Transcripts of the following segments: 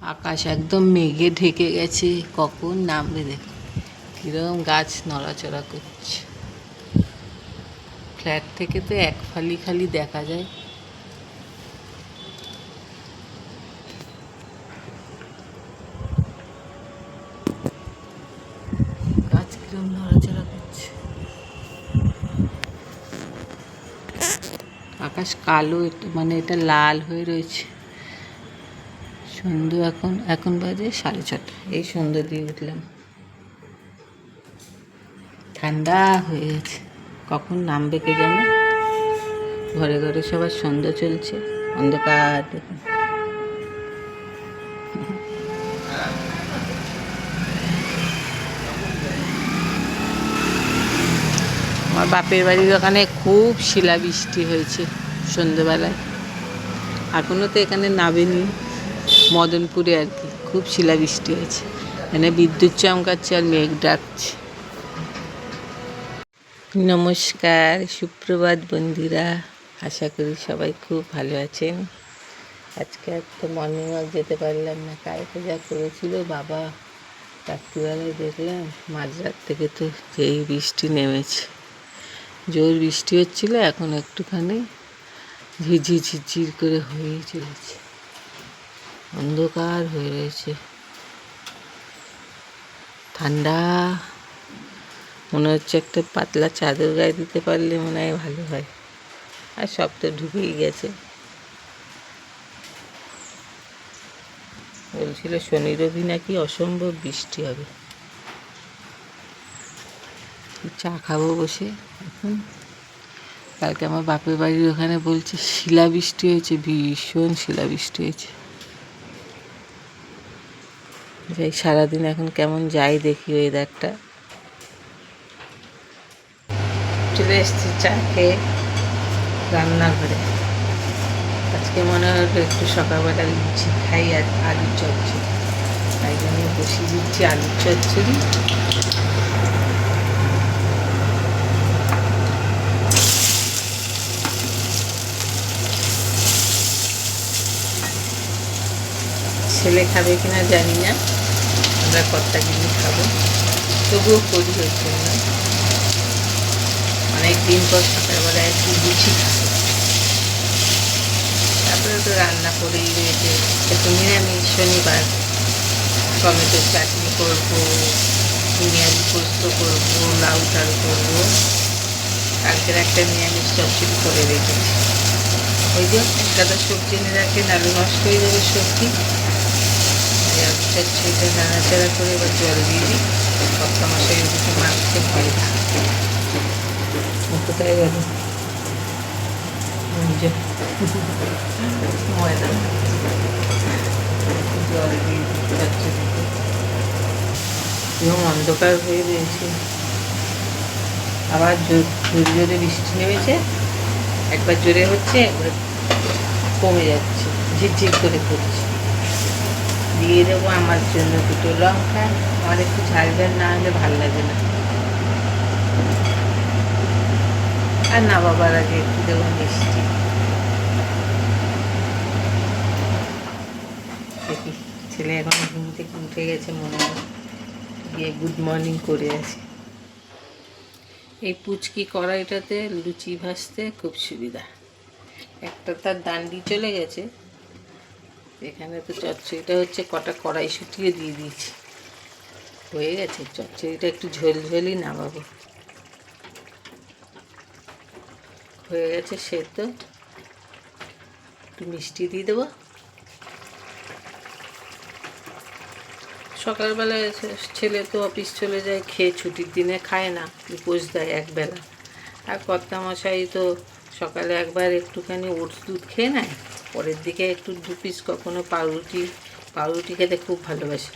আকাশ একদম মেঘে ঢেকে গেছে, কখন নামবে দেখো। কিরম গাছ নড়াচড়া করছে। ফ্ল্যাট থেকে তো এক ফালি খালি দেখা যায়। গাছ কিরম নড়াচড়া করছে। আকাশ কালো, মানে এটা লাল হয়ে রয়েছে। সন্ধ্যে এখন বাজে 6:30। এই সন্ধ্যে দিয়ে উঠলাম, ঠান্ডা হয়ে গেছে। কখন নামবে কে জানে। ঘরে ঘরে সবার সন্ধ্যা চলছে, অন্ধকার দেখুন। আমার বাপের বাড়ির ওখানে খুব শিলাবৃষ্টি হয়েছে সন্ধ্যেবেলায়। এখনও তো এখানে নামেনি, মদনপুরে আর কি। খুব শিলাবৃষ্টি হয়েছে, এখানে বিদ্যুৎ চমকাচ্ছে আর মেঘ ডাকছে। নমস্কার, সুপ্রভাত বন্ধুরা। আশা করি সবাই খুব ভালো আছেন। আজকে আর তো মর্নিং ওয়াক যেতে পারলাম না, কালকে যা করেছিল বাবা। রাত্রিবেলায় দেখলাম মাঝরাত থেকে তো যেই বৃষ্টি নেমেছে, জোর বৃষ্টি হচ্ছিল। এখন একটুখানি ঝিঝি ঝিরঝির করে হয়েই চলেছে, অন্ধকার হয়ে রয়েছে। ঠান্ডা, মনে হচ্ছে একটা পাতলা চাদর গায়ে দিতে পারলে মনে হয় ভালো হয়। আর সব তো ঢুকেই গেছে। বলছিল শনি রবি নাকি অসম্ভব বৃষ্টি হবে। চা খাবো বসে এখন। কালকে আমার বাপের বাড়ির ওখানে বলছে শিলাবৃষ্টি হয়েছে, ভীষণ শিলাবৃষ্টি হয়েছে। যাই সারাদিন এখন কেমন যাই দেখি ওয়েদারটা। চলে এসছি চা খেয়ে রান্নাঘরে। আজকে মনে হলো একটু সকালবেলা লুচি খাই আর আলুর চচ্চড়ি, তাই জন্য বসিয়ে দিচ্ছি আলুর চচ্চড়ি। ছেলে খাবে কিনা জানি না, আমরা কর্তা গিয়ে খাবো, তবুও করি হচ্ছে না। অনেকদিন পর সকালবেলায় একটু লুচি খাবো। তারপরে তো রান্না করেই রয়েছে একটু নিরামিষ, শনিবার। টমেটোর চাটনি করবো, পেঁয়াজি পোস্ত করবো, লাউ ডাল করবো। কালকের একটা নিরামিষ চচ্চড়ি করে রেখেছি। ওই যে দাদা সবজি এনে রাখে, আলু নষ্ট হয়ে যাবে সবজি। চচ্চড়িটা নাড়াচাড়া করে এবার জল দিয়ে দিই। কর্তা মশাই ওদিকে মাছকে ভয় থাকে। কোথায় গেল ময়দা, জল দিয়ে চচ্চড়িতে। এবং অন্ধকার হয়ে রয়েছে, আবার জোরে জোরে বৃষ্টি নেমেছে। একবার জোরে হচ্ছে, একবার কমে যাচ্ছে, ঝিরঝির করে পড়ছে। দিয়ে দেবো আমার জন্য দুটো লঙ্কা। আমার একটু ঝাল ঝাল না হলে ভাল লাগে না। আর না বাবার আগে একটু দেবো মিষ্টি। দেখি ছেলে এখন ঘুম থেকে উঠে গেছে মনে হয়, গিয়ে গুড মর্নিং করে আছে। এই পুচকি কড়াইটাতে লুচি ভাজতে খুব সুবিধা। একটা তার দান্ডি চলে গেছে, এখানে তো চচ্চড়িটা হচ্ছে কটা কড়াইশুঁটিও দিয়ে দিয়েছি, হয়ে গেছে। চচ্চড়িটা একটু ঝোলঝোলই নামাবো, হয়ে গেছে সেদ্ধ। একটু মিষ্টি দিয়ে দেবো। সকালবেলায় ছেলে তো অফিস চলে যায়, খেয়ে ছুটির দিনে খায় না, উপোস দেয় একবেলা। আর কর্তামশাই তো সকালে একবার একটুখানি ওটস দুধ খেয়ে নেয়, পরের দিকে একটু 2 পিস কখনো পাউরুটি খেতে খুব ভালোবাসে।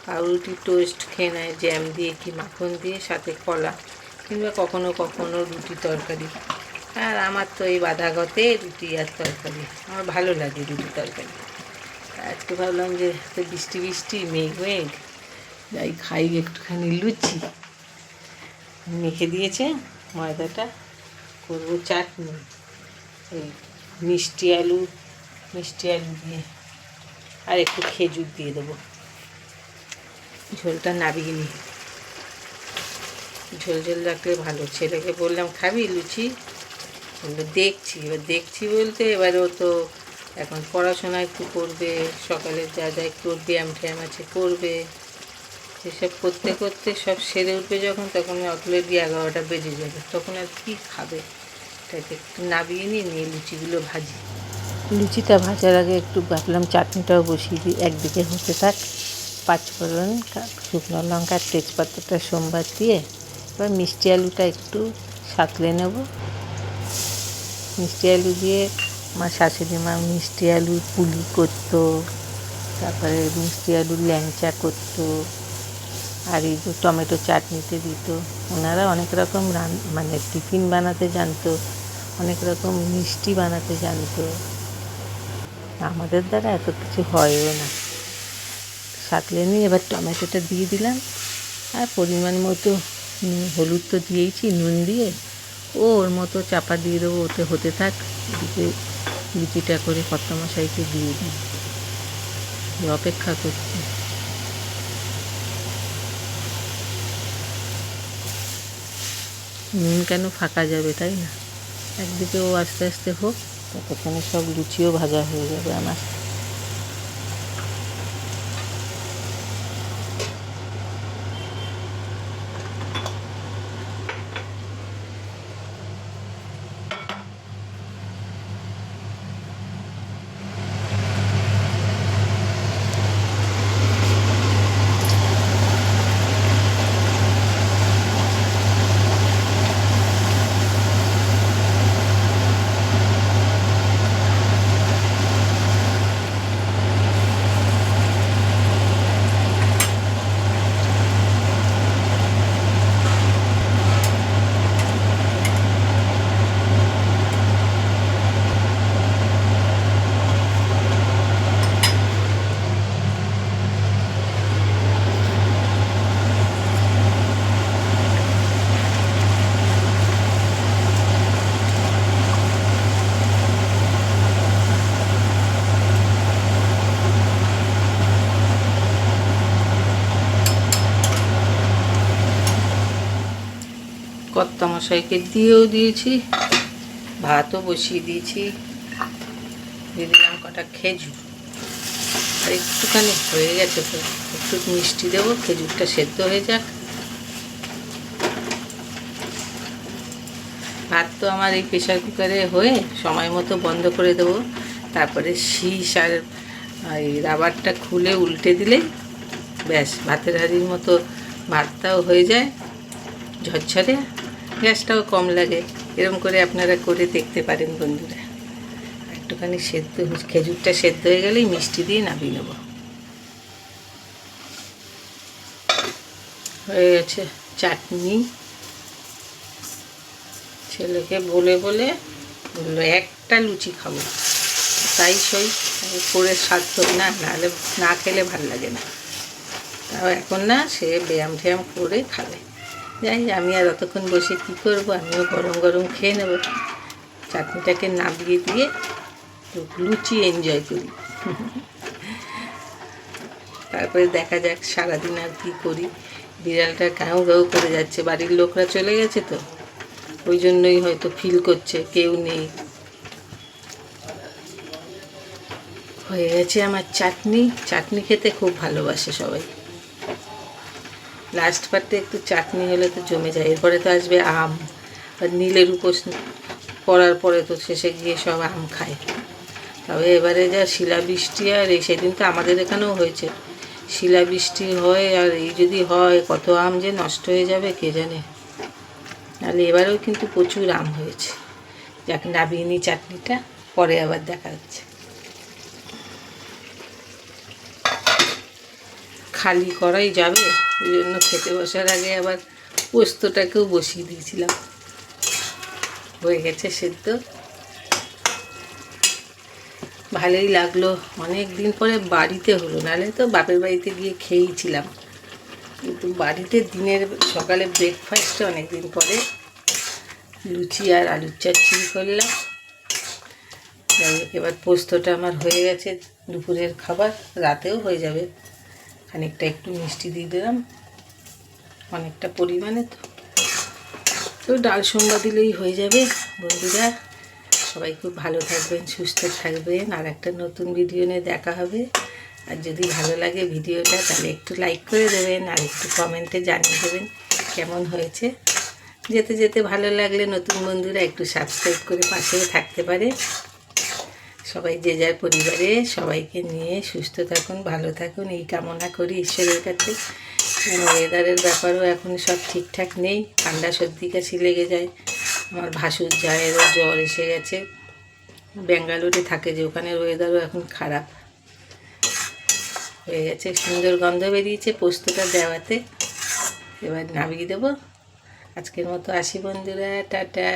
পাউরুটি টোস্ট খেয়ে নেয় জ্যাম দিয়ে কি মাখন দিয়ে, সাথে কলা, কিংবা কখনো কখনো রুটি তরকারি। আর আমার তো এই বাঁধাগতে রুটি আর তরকারি, আমার ভালো লাগে রুটি তরকারি। আজকে ভাবলাম যে বৃষ্টি বৃষ্টি মেঘ মেঘ, যাই খাই একটুখানি লুচি। মেখে দিয়েছে ময়দাটা, করবো চাটনি এই মিষ্টি আলু দিয়ে। আর একটু খেজুর দিয়ে দেবো। ঝোলটা নাবিয়ে নিই, ঝোল ঝোল রাখলে ভালো। ছেলেকে বললাম খাবি লুচি, বললো দেখছি। এবার দেখছি বলতে এবারে ও তো এখন পড়াশোনা একটু করবে, সকালে যা যা একটু ব্যায়াম ট্যায়াম আছে করবে, সেসব করতে করতে সব সেরে উঠবে যখন, তখন অলরেডি 11টা বেজে যাবে, তখন আর কি খাবে। তাকে একটু নাবিয়ে নিয়ে লুচিগুলো ভাজি। লুচিটা ভাজার আগে একটু ভাবলাম চাটনিটাও বসিয়ে দিই, একদিকে হতে থাক। 5 ফোড়ন, শুকনো লঙ্কা, তেজপাতাটা সোমবার দিয়ে এবার মিষ্টি আলুটা একটু সাঁতলে নেব। মিষ্টি আলু দিয়ে আমার শাশুড়ি মা মিষ্টি আলুর পুলি করতো, তারপরে মিষ্টি আলুর ল্যাংচা করতো, আর এই যে টমেটো চাটনিতে দিত। ওনারা অনেক রকম মানে টিফিন বানাতে জানতো, অনেক রকম মিষ্টি বানাতে জানতো। আমাদের দ্বারা এত কিছু হয়ও না। সাঁতলে নিয়ে এবার টমেটোটা দিয়ে দিলাম, আর পরিমাণ মতো হলুদ তো দিয়েইছি, নুন দিয়ে ওর মতো চাপা দিয়ে দেবো, ওতে হতে থাক। এদিকে লুচিটা করে কর্তামশাইকে দিয়ে দিই, অপেক্ষা করছি। নুন কেন ফাঁকা যাবে, তাই না? একদিকে ও আস্তে আস্তে হোক, ততক্ষণে সব লুচিও ভাজা হয়ে যাবে আমার। কর্তামশাইকে দিয়েও দিয়েছি, ভাতও বসিয়ে দিয়েছি, দিয়ে দিলাম কটা খেজুর। আর একটুখানি হয়ে গেছে তো, একটু মিষ্টি দেবো, খেজুরটা সেদ্ধ হয়ে যাক। ভাত তো আমার এই প্রেশার কুকারে হয়ে সময় মতো বন্ধ করে দেবো। তারপরে শীষ আর এই রাবারটা খুলে উল্টে দিলেই ব্যাস ভাতের হাঁড়ির মতো ভাতটাও হয়ে যায় ঝরঝরে, গ্যাসটাও কম লাগে। এরকম করে আপনারা করে দেখতে পারেন বন্ধুরা। একটুখানি সেদ্ধ, খেজুরটা সেদ্ধ হয়ে গেলেই মিষ্টি দিয়ে নামিয়ে নেব। হয়ে গেছে চাটনি। ছেলেকে বলে বলে বললো একটা লুচি খাবো, তাই সই করে সাধ্য না, নাহলে না খেলে ভাল লাগে না। তাও এখন না, সে ব্যায়াম ট্যায়াম করে খাবে। যাই, আমি আর অতক্ষণ বসে কী করবো, আমিও গরম গরম খেয়ে নেব। চাটনিটাকে নামিয়ে দিয়ে লুচি এনজয় করি। তারপরে দেখা যাক সারাদিন আর কী করি। বিড়ালটা গাঁও গাঁও করে যাচ্ছে, বাড়ির লোকরা চলে গেছে তো, ওই জন্যই হয়তো ফিল করছে কেউ নেই। হয়ে গেছে আমার চাটনি। চাটনি খেতে খুব ভালোবাসে সবাই। লাস্ট পার্টে একটু চাটনি হলে তো জমে যায়। এরপরে তো আসবে আম, আর নীলের উপোস করার পরে তো শেষে গিয়ে সব আম খায়। তবে এবারে যা শিলাবৃষ্টি, আর এই সেদিন তো আমাদের এখানেও হয়েছে, শিলাবৃষ্টি হয়, আর এই যদি হয় কত আম যে নষ্ট হয়ে যাবে কে জানে। নাহলে এবারেও কিন্তু প্রচুর আম হয়েছে। যাক, নাবিয়ে নিই চাটনিটা, পরে আবার দেখা হচ্ছে। খালি করাই যাবে, ওই জন্য খেতে বসার আগে আবার পোস্তটাকেও বসিয়ে দিয়েছিলাম। হয়ে গেছে সেদ্ধ, ভালোই লাগলো। অনেক দিন পরে বাড়িতে হলো, নাহলে তো বাপের বাড়িতে গিয়ে খেয়েছিলাম, কিন্তু বাড়িতে দিনের সকালে ব্রেকফাস্টে অনেক দিন পরে লুচি আর আলুর চচ্চড়ি করলাম। যাই হোক, এবার পোস্তটা আমার হয়ে গেছে, দুপুরের খাবার, রাতেও হয়ে যাবে। খানিকটা একটু মিষ্টি দিয়ে দিলাম, অনেকটা পরিমাণে, তো ডাল সম্বা দিলেই হয়ে যাবে। বন্ধুরা সবাই খুব ভালো থাকবেন, সুস্থ থাকবেন, আর একটা নতুন ভিডিও নিয়ে দেখা হবে। আর যদি ভালো লাগে ভিডিওটা তাহলে একটু লাইক করে দেবেন, আর একটু কমেন্টে জানিয়ে দেবেন কেমন হয়েছে। যেতে যেতে ভালো লাগলে নতুন বন্ধুরা একটু সাবস্ক্রাইব করে পাশেও থাকতে পারে। সবাই যে যার পরিবারে সবাইকে নিয়ে সুস্থ থাকুন, ভালো থাকুন, এই কামনা করি ঈশ্বরের কাছে। ওয়েদারের ব্যাপারও এখন সব ঠিকঠাক নেই, ঠান্ডা সর্দি কাশি লেগে যায়। আমার ভাসুর জায়েরও জ্বর এসে গেছে, ব্যাঙ্গালোরে থাকে যে, ওখানের ওয়েদারও এখন খারাপ হয়ে গেছে। সুন্দর গন্ধ বেরিয়েছে পোস্তটা দেওয়াতে, এবার নামিয়ে দেবো। আজকের মতো আসি বন্ধুরা, টাটা।